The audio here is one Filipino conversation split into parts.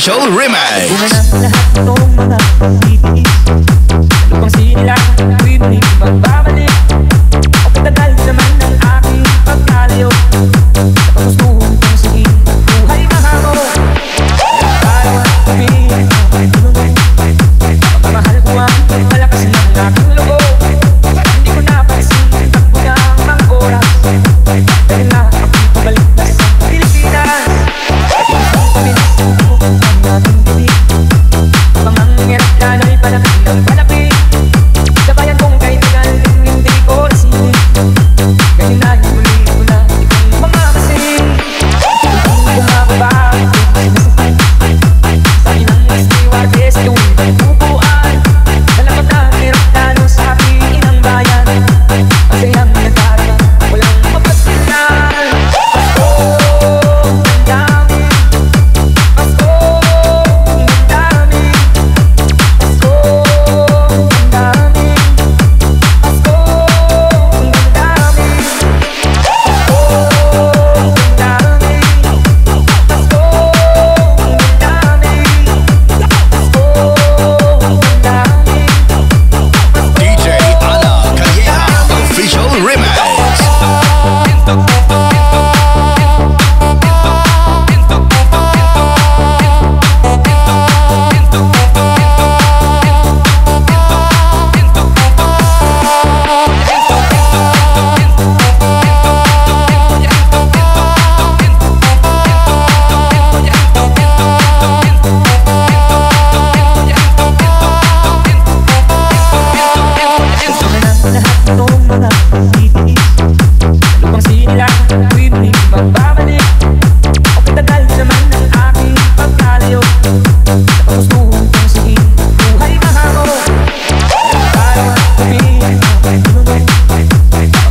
Official Remix. Una na lahat itong mga pagtitiis. Ano pang sinilang ako'y muling magbabalik. O katagal naman ang aking pagkalayo sa paggustuhan kong siging buhay mahamo. Araw at gabi ay ako'y tulungan. Pagmamahal ko ang malakas ng aking loob. Hindi ko napansin ang takbo ng mga oras. Dahil na ako'y pabalik na sa Pilipinas. At isang paminisip ko ang ating gabi. Pamangya't lalo'y palapit ng palapit. Sa bayan kong kaibigan din hindi ko nasili. Ganyan na huli ko na itong mga kasing. Kung bumababa ako'y nasakay. Sabi ng stewardess tuwing pagpupuan. Salamat na meron lalo sa aking inang bayan. Masayang nagkata walang mapagsinan. Pasko, ang dami. Pasko, ang dami. Pasko, ang dami. Pasko, ang dami. Pasko, ang dami. Pasko, ang dami. Pasko, ang dami. DJ Ana Calleja Official Remix. Una na lahat itong mga pagtitiis. Ano pang sinilang ako'y muling magbabalik. O katagal naman ang aking pagkalayo sa paggustuhan kong siging buhay mahamo. Araw at gabi ay ako'y tulungan.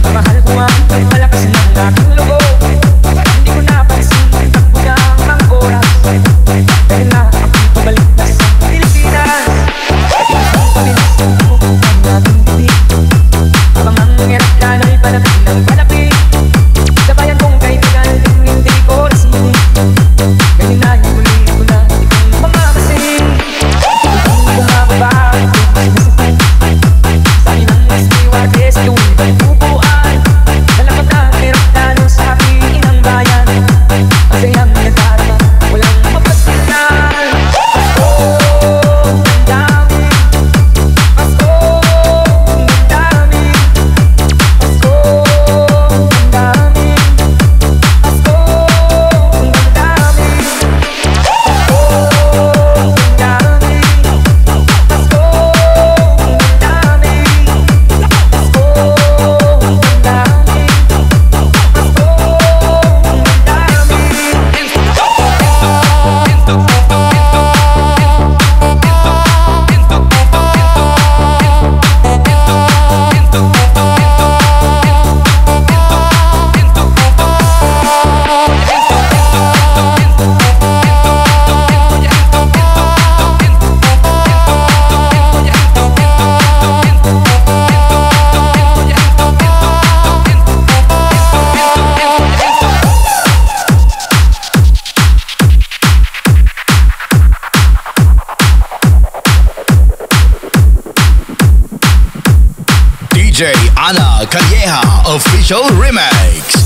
Pagmamahal ko ang malakas ng aking loob. Hindi ko napansin ang takbo ng mga oras. Dahil na ako'y pabalik na sa Pilipinas. At isang paminisip ko ang ating gabi. Pamangya't lalo'y palapit ng palapit. Sa bayan kong kaibigan din hindi ko nasili. Ganyan na huli ko na itong mga kasing. Kung bumababa ako'y nasakay. Sabi ng stewardess tuwing pagpupuan. Salamat na meron lalo sa aking inang bayan. Masayang nagkata walang mapagsinan. Pasko, ang dami. Pasko, ang dami. Pasko, ang dami. Pasko, ang dami. Pasko, ang dami. Pasko, ang dami. Pasko, ang dami. DJ Ana Calleja Official Remix.